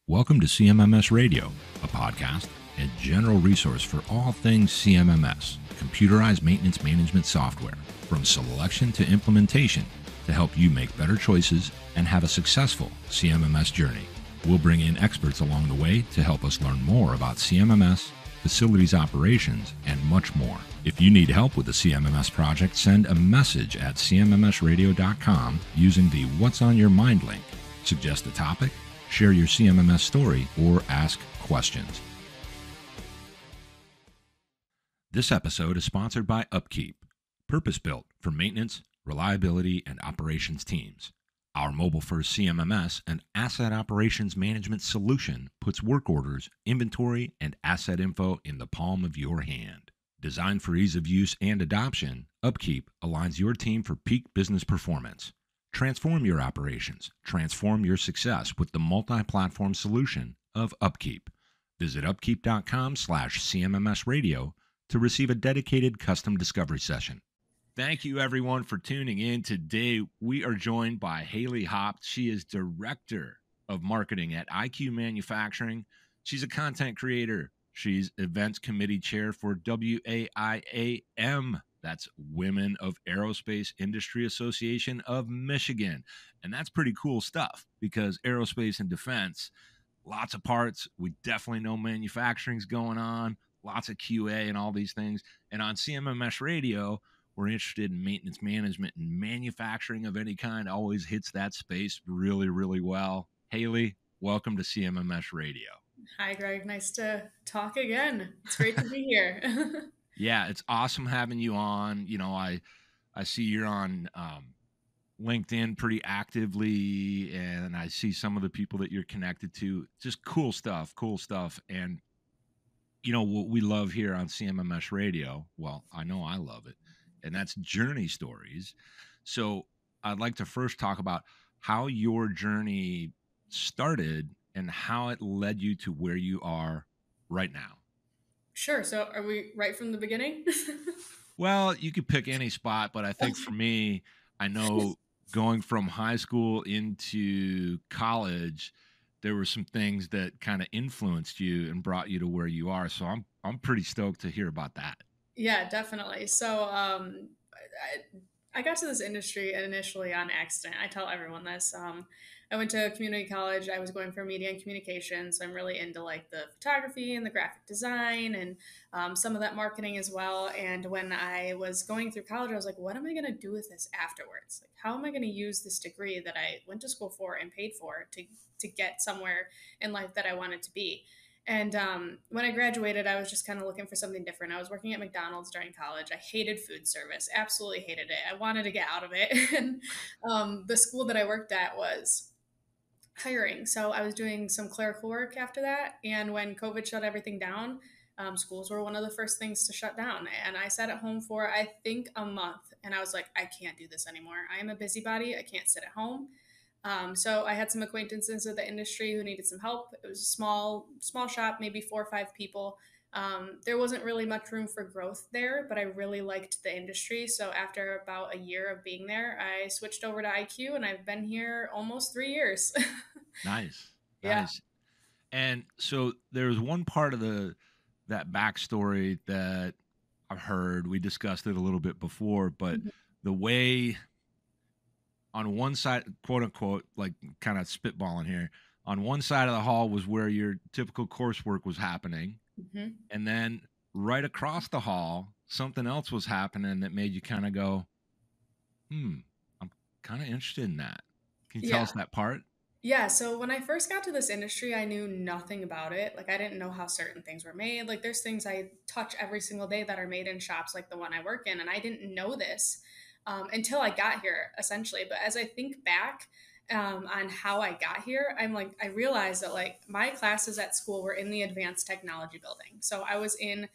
Welcome to CMMS Radio, a podcast and general resource for all things CMMS, computerized maintenance management software, from selection to implementation to help you make better choices and have a successful CMMS journey. We'll bring in experts along the way to help us learn more about CMMS, facilities operations, and much more. If you need help with the CMMS project, send a message at cmmsradio.com using the What's on Your Mind link. Suggest a topic, share your CMMS story, or ask questions. This episode is sponsored by Upkeep, purpose-built for maintenance, reliability, and operations teams. Our mobile-first CMMS and asset operations management solution puts work orders, inventory, and asset info in the palm of your hand. Designed for ease of use and adoption, Upkeep aligns your team for peak business performance. Transform your operations. Transform your success with the multi-platform solution of Upkeep. Visit upkeep.com/CMMSradio to receive a dedicated custom discovery session. Thank you, everyone, for tuning in. Today, we are joined by Hallie Haupt. She is Director of Marketing at IQmanufacturing. She's a content creator. She's Events Committee Chair for WAIAM. That's Women of Aerospace Industry Association of Michigan. And that's pretty cool stuff because aerospace and defense, lots of parts. We definitely know manufacturing's going on, lots of QA and all these things. And on CMMS Radio, we're interested in maintenance management, and manufacturing of any kind always hits that space really, really well. Hallie, welcome to CMMS Radio. Hi, Greg. Nice to talk again. It's great to be here. Yeah, it's awesome having you on. You know, I see you're on LinkedIn pretty actively, and I see some of the people that you're connected to. Just cool stuff. And, you know, what we love here on CMMS Radio, well, I know I love it, and that's journey stories. So I'd like to first talk about how your journey started and how it led you to where you are right now. Sure. So are we right from the beginning? Well, you could pick any spot, but I think for me, I know going from high school into college, there were some things that kind of influenced you and brought you to where you are. So I'm pretty stoked to hear about that. Yeah, definitely. So I got to this industry initially on accident. I tell everyone this. I went to community college. I was going for media and communication, so I'm really into like the photography and the graphic design and some of that marketing as well. And when I was going through college, I was like, what am I going to do with this afterwards? Like, how am I going to use this degree that I went to school for and paid for to get somewhere in life that I wanted to be? And when I graduated, I was just kind of looking for something different. I was working at McDonald's during college. I hated food service, absolutely hated it. I wanted to get out of it. And the school that I worked at was hiring. So I was doing some clerical work after that. And when COVID shut everything down, schools were one of the first things to shut down. And I sat at home for, I think, a month. And I was like, I can't do this anymore. I am a busybody. I can't sit at home. So I had some acquaintances in the industry who needed some help. It was a small shop, maybe 4 or 5 people. There wasn't really much room for growth there, but I really liked the industry. So after about a year of being there, I switched over to IQ, and I've been here almost 3 years. Nice. Yeah. And so there's one part of that backstory that I've heard. We discussed it a little bit before, but the way on one side, quote unquote, like kind of spitballing here, on one side of the hall was where your typical coursework was happening. Mm-hmm. And then right across the hall, something else was happening that made you kind of go, I'm kind of interested in that. Can you tell us that part? Yeah, so when I first got to this industry, I knew nothing about it. Like, I didn't know how certain things were made. Like, there's things I touch every single day that are made in shops like the one I work in, and I didn't know this until I got here, essentially. But as I think back on how I got here, I realized that like my classes at school were in the advanced technology building. So I was in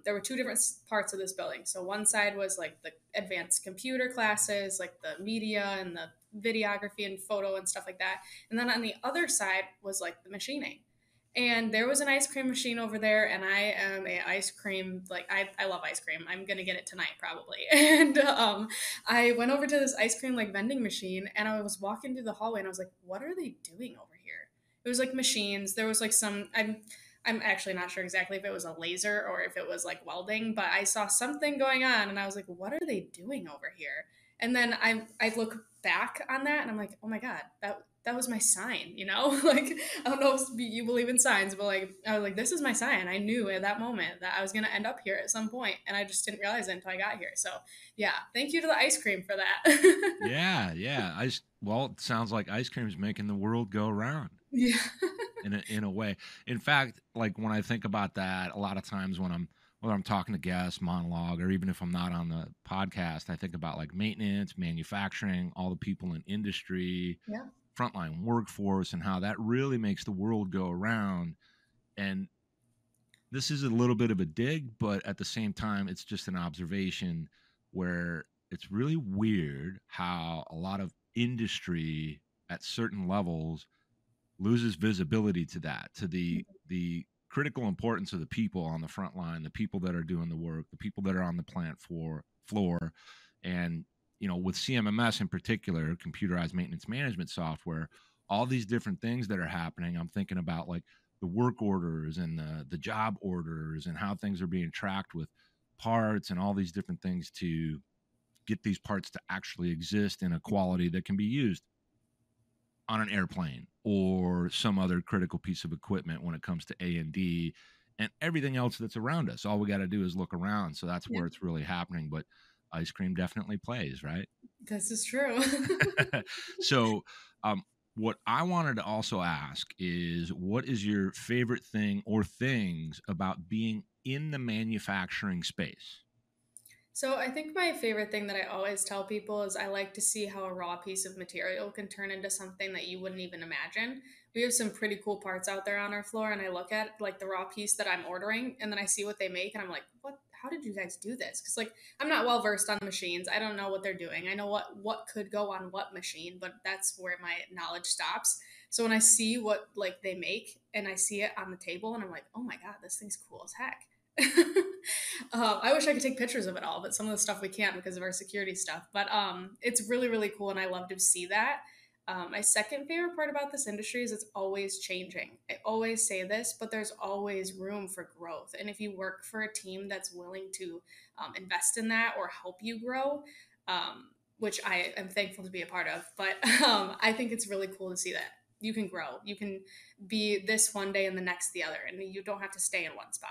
there were 2 different parts of this building. So one side was like the advanced computer classes, like the media and the videography and photo and stuff like that. And then on the other side was like the machining. And there was an ice cream machine over there, and I am a ice cream, like I love ice cream. I'm going to get it tonight probably. And I went over to this ice cream like vending machine, and I was walking through the hallway, and I was like, what are they doing over here? it was like machines. There was like some, I'm actually not sure exactly if it was a laser or if it was like welding, but I saw something going on and I was like, what are they doing over here? And then I look back on that and I'm like, oh my God, that was my sign, you know? Like, I don't know if you believe in signs, but like, I was like, this is my sign. I knew at that moment that I was going to end up here at some point, and I just didn't realize it until I got here. So yeah, thank you to the ice cream for that. Yeah, yeah. Well, it sounds like ice cream is making the world go round Yeah. in a way. In fact, like when I think about that, a lot of times whether I'm talking to guests, monologue, or even if I'm not on the podcast, I think about like maintenance, manufacturing, all the people in industry, Yeah. frontline workforce, and how that really makes the world go around. And this is a little bit of a dig, but at the same time, it's just an observation where it's really weird how a lot of industry at certain levels loses visibility to that, to the critical importance of the people on the front line, the people that are doing the work, the people that are on the plant floor. And with CMMS in particular, computerized maintenance management software, all these different things that are happening, I'm thinking about like the work orders and the job orders and how things are being tracked with parts and all these different things to get these parts to actually exist in a quality that can be used on an airplane or some other critical piece of equipment when it comes to A&D and everything else that's around us. All we got to do is look around. So that's Yeah. where it's really happening. But ice cream definitely plays, right? This is true. So, what I wanted to also ask is what is your favorite thing or things about being in the manufacturing space? So I think my favorite thing that I always tell people is I like to see how a raw piece of material can turn into something that you wouldn't even imagine. We have some pretty cool parts out there on our floor, and I look at like the raw piece that I'm ordering and then I see what they make and I'm like, what, how did you guys do this? Because like I'm not well versed on machines. I don't know what they're doing. I know what could go on what machine, but that's where my knowledge stops. So when I see what like they make and I see it on the table and I'm like, oh my God, this thing's cool as heck. I wish I could take pictures of it all, but some of the stuff we can't because of our security stuff. But it's really, really cool, and I love to see that. My second favorite part about this industry is it's always changing. I always say this, but there's always room for growth. And if you work for a team that's willing to invest in that or help you grow, which I am thankful to be a part of, but I think it's really cool to see that you can grow. You can be this one day and the next the other, and you don't have to stay in one spot.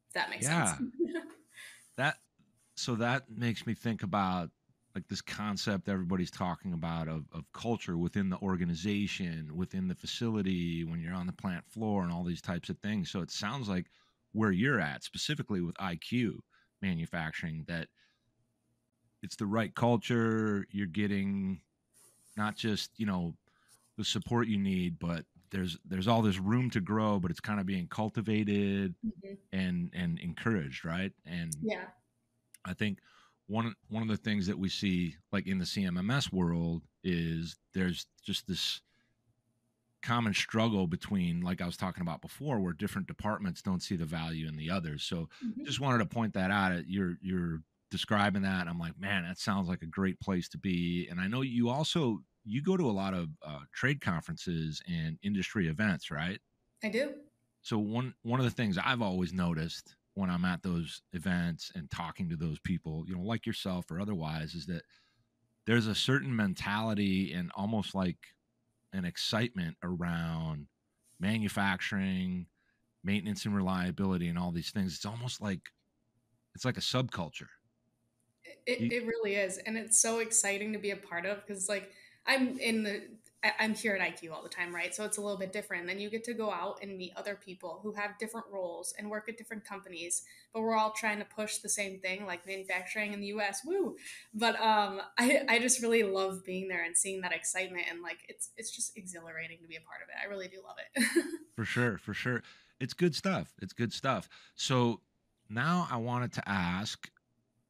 If that makes sense. Yeah, that so that makes me think about like this concept everybody's talking about of culture within the organization, within the facility, when you're on the plant floor and all these types of things. So it sounds like where you're at, specifically with IQ manufacturing, that it's the right culture. You're getting not just, the support you need, but there's all this room to grow, but it's kind of being cultivated Mhm. and encouraged, right? And Yeah. I think one of the things that we see like in the CMMS world is there's just this common struggle between, like I was talking about before, where different departments don't see the value in the others. So Mhm. just wanted to point that out. You're describing that. I'm like, man, that sounds like a great place to be. And I know you go to a lot of trade conferences and industry events, right? I do. So one of the things I've always noticed when I'm at those events and talking to those people, like yourself or otherwise, is that there's a certain mentality and almost like an excitement around manufacturing, maintenance and reliability and all these things. It's almost like it's like a subculture. It, You, it really is, and it's so exciting to be a part of because like I'm in the I'm here at IQ all the time, right? So it's a little bit different. Then you get to go out and meet other people who have different roles and work at different companies, but we're all trying to push the same thing, like manufacturing in the U.S. Woo! But I just really love being there and seeing that excitement, and like it's just exhilarating to be a part of it. I really do love it. for sure, for sure. It's good stuff. It's good stuff. So now I wanted to ask,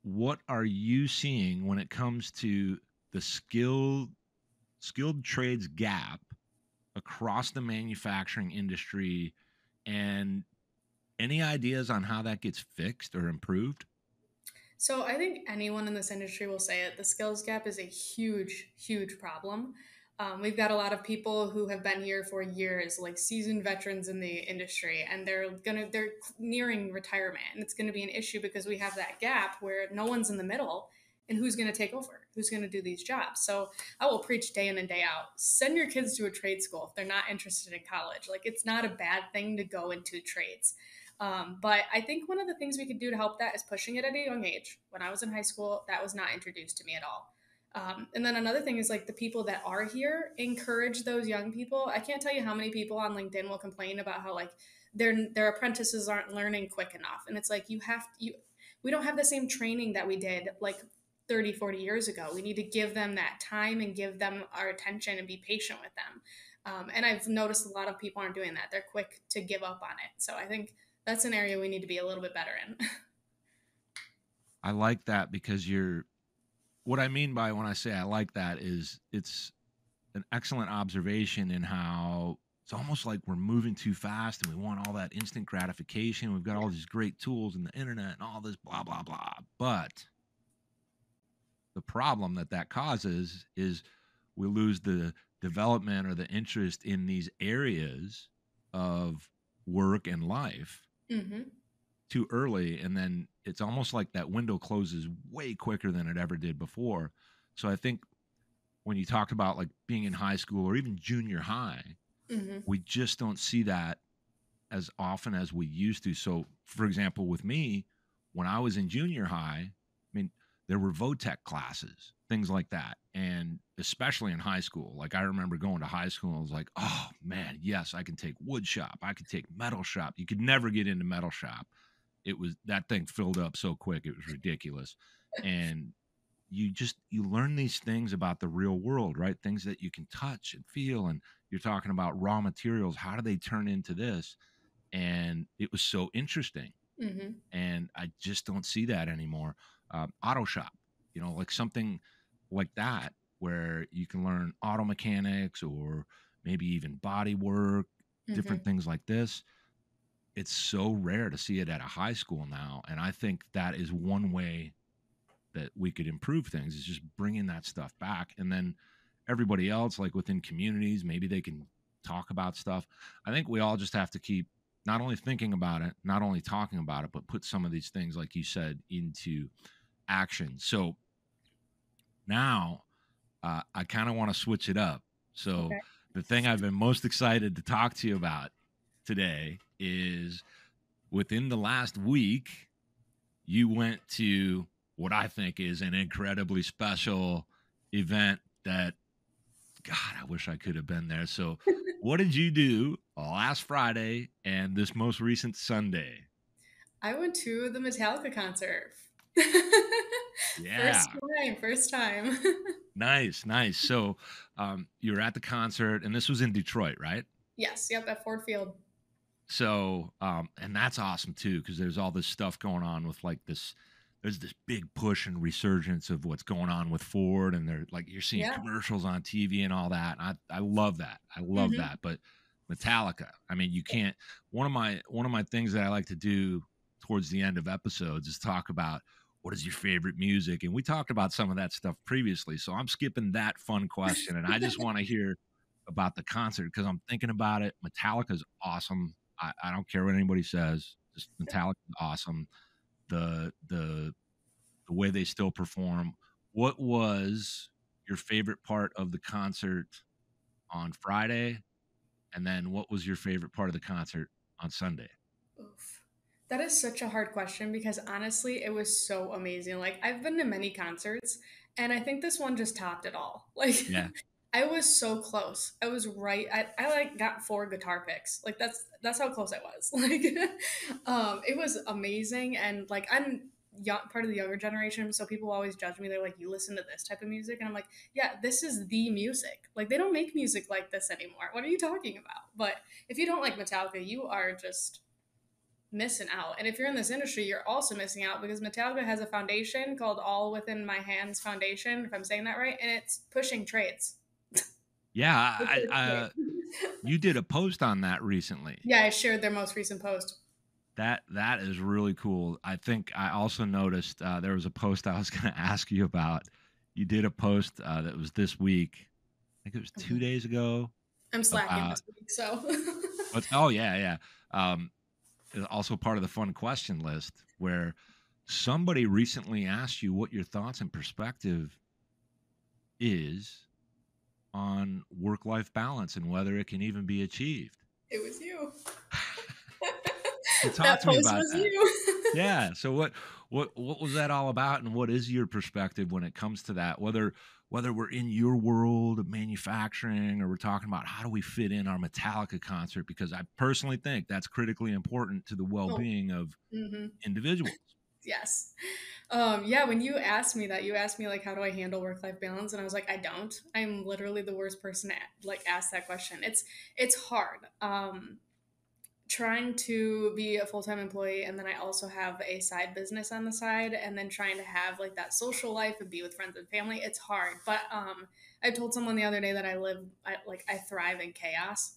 what are you seeing when it comes to the skilled trades gap across the manufacturing industry, and any ideas on how that gets fixed or improved? So I think anyone in this industry will say it. The skills gap is a huge, huge problem. We've got a lot of people who have been here for years, like seasoned veterans in the industry, and they're nearing retirement, and it's gonna be an issue because we have that gap where no one's in the middle, and who's gonna take over? Who's gonna do these jobs? So I will preach day in and day out: send your kids to a trade school if they're not interested in college. Like, it's not a bad thing to go into trades. But I think one of the things we could do to help that is pushing it at a young age. When I was in high school, that was not introduced to me at all. And then another thing is, like, the people that are here, encourage those young people. I can't tell you how many people on LinkedIn will complain about how, like, their apprentices aren't learning quick enough. And it's like, we don't have the same training that we did like 30, 40 years ago. We need to give them that time and give them our attention and be patient with them. And I've noticed a lot of people aren't doing that. They're quick to give up on it. So I think that's an area we need to be a little bit better in. I like that, because what I mean by when I say I like that is it's an excellent observation in how it's almost like we're moving too fast and we want all that instant gratification. We've got all these great tools and the internet and all this blah, blah, blah. But the problem that causes is we lose the development or the interest in these areas of work and life too early. And then it's almost like that window closes way quicker than it ever did before. So I think when you talked about like being in high school or even junior high, we just don't see that as often as we used to. So for example, with me, when I was in junior high, I mean, there were VOTEC classes, things like that. And especially in high school, like I remember going to high school and I was like, oh man, yes, I can take wood shop. I could take metal shop. You could never get into metal shop. That thing filled up so quick. It was ridiculous. And you learn these things about the real world, right? Things that you can touch and feel. And you're talking about raw materials. How do they turn into this? And it was so interesting. And I just don't see that anymore. Auto shop, like something like that, where you can learn auto mechanics or maybe even body work, different things like this. It's so rare to see it at a high school now. And I think that is one way that we could improve things, is just bringing that stuff back. And then everybody else, like within communities, maybe they can talk about stuff. I think we all just have to keep not only thinking about it, not only talking about it, but put some of these things, like you said, into action. So now I kind of want to switch it up. So the thing I've been most excited to talk to you about today is, within the last week, you went to what I think is an incredibly special event that, God, I wish I could have been there. So what did you do last Friday and this most recent Sunday? I went to the Metallica concert. Yeah. First time. Nice. So you were at the concert, and this was in Detroit, right? Yes. Yep. At Ford Field. So, and that's awesome too, because there's all this stuff going on with like there's this big push and resurgence of what's going on with Ford, and they're like, you're seeing commercials on TV and all that. And I love that. I love that. But Metallica, I mean, you can't, one of my things that I like to do towards the end of episodes is talk about what is your favorite music. And we talked about some of that stuff previously. So I'm skipping that fun question. And I just want to hear about the concert, because I'm thinking about it. Metallica's awesome. I don't care what anybody says. Just Metallica's awesome. The way they still perform. What was your favorite part of the concert on Friday? And then what was your favorite part of the concert on Sunday? Oof. That is such a hard question, because honestly, it was so amazing. Like, I've been to many concerts, and I think this one just topped it all. Like, Yeah. I was so close. I was right. I like got 4 guitar picks. Like, that's how close I was. Like, it was amazing. And like, I'm part of the younger generation, so people always judge me. They're like, you listen to this type of music? And I'm like, yeah, this is the music. Like, they don't make music like this anymore. What are you talking about? But if you don't like Metallica, you are just missing out. And if you're in this industry, you're also missing out, because Metallica has a foundation called All Within My Hands Foundation, if I'm saying that right, and it's pushing trades. Yeah, you did a post on that recently. Yeah, I shared their most recent post. That is really cool. I think I also noticed there was a post I was going to ask you about. You did a post that was this week. I think it was 2 days ago. I'm slacking this week, so. Oh yeah. Also part of the fun question list where somebody recently asked you what your thoughts and perspective is on work-life balance and whether it can even be achieved. It was you. So talk That to me post about was that. you. Yeah. So what was that all about, and what is your perspective when it comes to that? Whether we're in your world of manufacturing or we're talking about how do we fit in our Metallica concert, because I personally think that's critically important to the Oh, well-being of individuals. yes. Yeah, when you asked me that, you asked me like, how do I handle work-life balance? And I was like, I don't. I'm literally the worst person to like ask that question. It's hard. Trying to be a full-time employee, and then I also have a side business on the side, and then trying to have like that social life and be with friends and family. It's hard. But I told someone the other day that I thrive in chaos.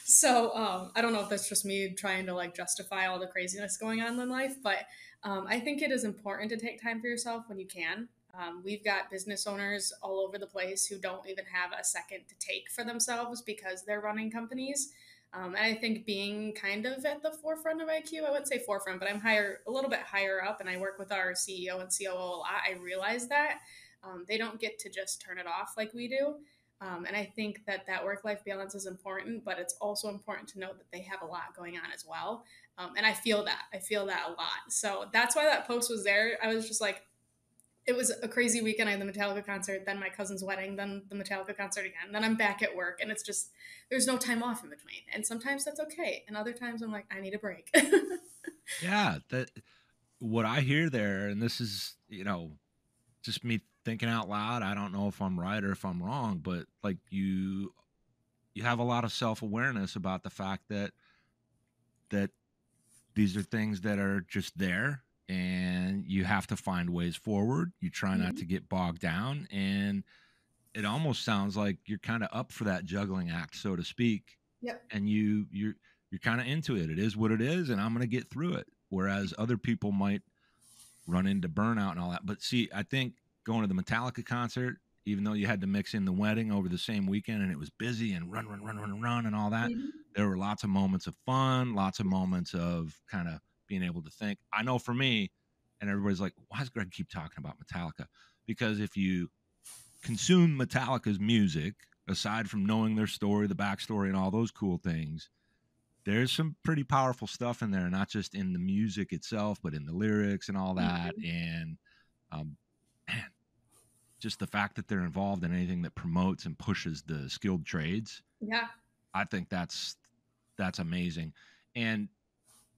So I don't know if that's just me trying to like justify all the craziness going on in life, but I think it is important to take time for yourself when you can. We've got business owners all over the place who don't even have a second to take for themselves because they're running companies. And I think being kind of at the forefront of IQ, I wouldn't say forefront, but I'm a little bit higher up, and I work with our CEO and COO a lot. I realize that they don't get to just turn it off like we do. And I think that work-life balance is important, but it's also important to know that they have a lot going on as well. And I feel that. I feel that a lot. So that's why that post was there. I was just like, it was a crazy weekend. I had the Metallica concert, then my cousin's wedding, then the Metallica concert again. Then I'm back at work, and it's just there's no time off in between. And sometimes that's okay, and other times I'm like, I need a break. Yeah, that what I hear there, and this is, just me thinking out loud. I don't know if I'm right or if I'm wrong, but like you have a lot of self-awareness about the fact that these are things that are just there, and you have to find ways forward. You try not Mhm. to get bogged down, and it almost sounds like you're kind of up for that juggling act, so to speak. Yep. And you're kind of into it. It is what it is, and I'm going to get through it. Whereas other people might run into burnout and all that. But see, I think going to the Metallica concert, even though you had to mix in the wedding over the same weekend and it was busy and run and all that, Mhm. there were lots of moments of fun, lots of moments of kind of being able to think. I know for me, and everybody's like, why does Greg keep talking about Metallica? Because if you consume Metallica's music, aside from knowing their story, the backstory, and all those cool things, there's some pretty powerful stuff in there, not just in the music itself, but in the lyrics and all that. Mhm. And man, just the fact that they're involved in anything that promotes and pushes the skilled trades, Yeah. I think that's amazing. And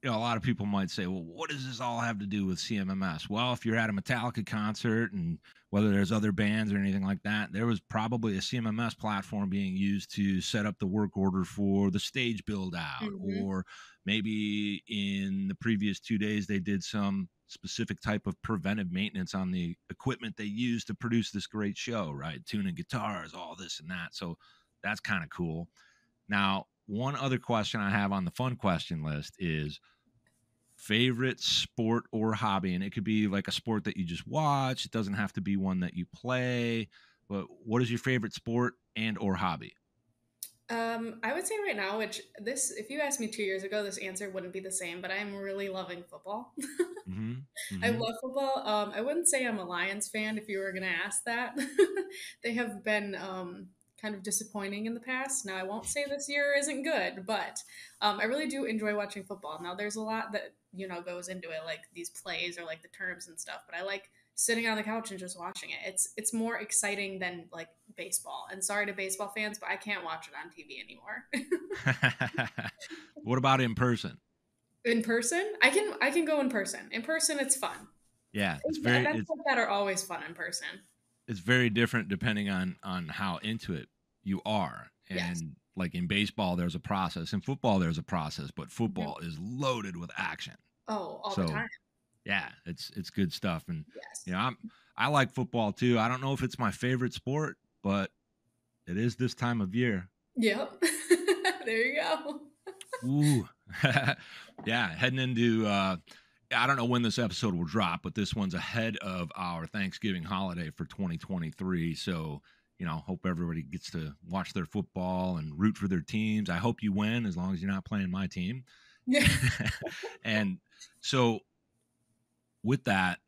a lot of people might say, well, what does this all have to do with CMMS? Well, if you're at a Metallica concert, and whether there's other bands or anything like that, there was probably a CMMS platform being used to set up the work order for the stage build out. Mhm. Or maybe in the previous 2 days, they did some specific type of preventive maintenance on the equipment they used to produce this great show, right? Tuning guitars, all this and that. So that's kind of cool. Now, one other question I have on the fun question list is favorite sport or hobby. And it could be like a sport that you just watch. It doesn't have to be one that you play. But what is your favorite sport and or hobby? I would say right now, if you asked me 2 years ago, this answer wouldn't be the same, but I'm really loving football. Mm-hmm. I Mm-hmm. love football. I wouldn't say I'm a Lions fan if you were going to ask that. They have been kind of disappointing in the past. Now, I won't say this year isn't good, but I really do enjoy watching football. Now, there's a lot that goes into it, like these plays or like the terms and stuff. But I like sitting on the couch and just watching it. It's more exciting than like baseball. And sorry to baseball fans, but I can't watch it on TV anymore. What about in person? In person, I can go in person. In person, it's fun. Yeah, Events like that are always fun in person. it's very different depending on how into it you are. Yes. And like in baseball, there's a process. In football, there's a process, but Mhm. football is loaded with action. Oh, all the So time. yeah, it's good stuff. And Yes. I like football too. I don't know if it's my favorite sport, but it is this time of year. Yep. There you go. Ooh. Yeah, heading into I don't know when this episode will drop, but this one's ahead of our Thanksgiving holiday for 2023. So, hope everybody gets to watch their football and root for their teams. I hope you win, as long as you're not playing my team. Yeah. And so with that,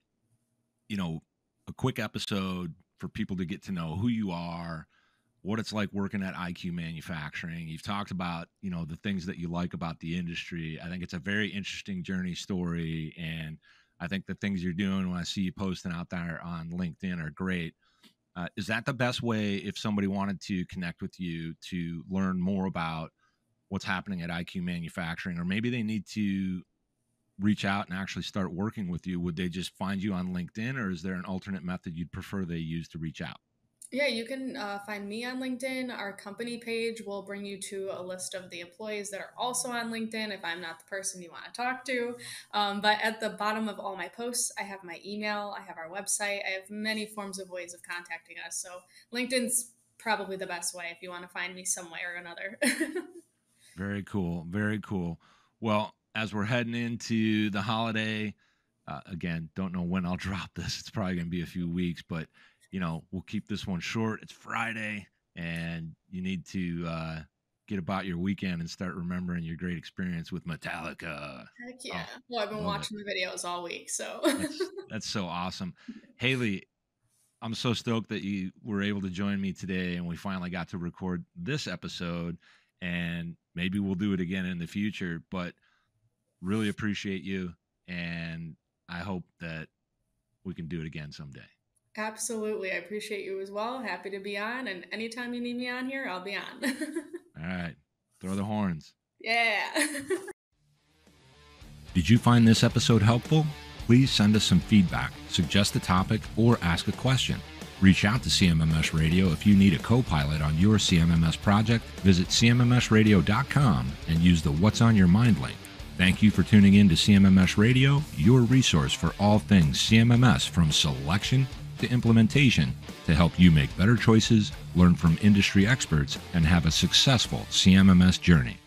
a quick episode for people to get to know who you are, what it's like working at IQ Manufacturing. You've talked about, the things that you like about the industry. I think it's a very interesting journey story. And I think the things you're doing when I see you posting out there on LinkedIn are great. Is that the best way if somebody wanted to connect with you to learn more about what's happening at IQ Manufacturing, or maybe they need to reach out and actually start working with you? Would they just find you on LinkedIn, or is there an alternate method you'd prefer they use to reach out? Yeah, you can find me on LinkedIn. Our company page will bring you to a list of the employees that are also on LinkedIn if I'm not the person you want to talk to. But at the bottom of all my posts, I have my email, I have our website, I have many forms of ways of contacting us. So LinkedIn's probably the best way if you want to find me some way or another. Very cool. Very cool. Well, as we're heading into the holiday, again, don't know when I'll drop this. It's probably going to be a few weeks, but we'll keep this one short. It's Friday, and you need to get about your weekend and start remembering your great experience with Metallica. Heck yeah. Well, I've been watching the videos all week, so. That's so awesome. Hallie, I'm so stoked that you were able to join me today, and we finally got to record this episode, and maybe we'll do it again in the future, but really appreciate you, and I hope that we can do it again someday. Absolutely. I appreciate you as well. Happy to be on. And anytime you need me on here, I'll be on. All right. Throw the horns. Yeah. Did you find this episode helpful? Please send us some feedback, suggest a topic, or ask a question. Reach out to CMMS Radio if you need a co-pilot on your CMMS project. Visit CMMSradio.com and use the What's on Your Mind link. Thank you for tuning in to CMMS Radio, your resource for all things CMMS, from selection to implementation, to help you make better choices, learn from industry experts, and have a successful CMMS journey.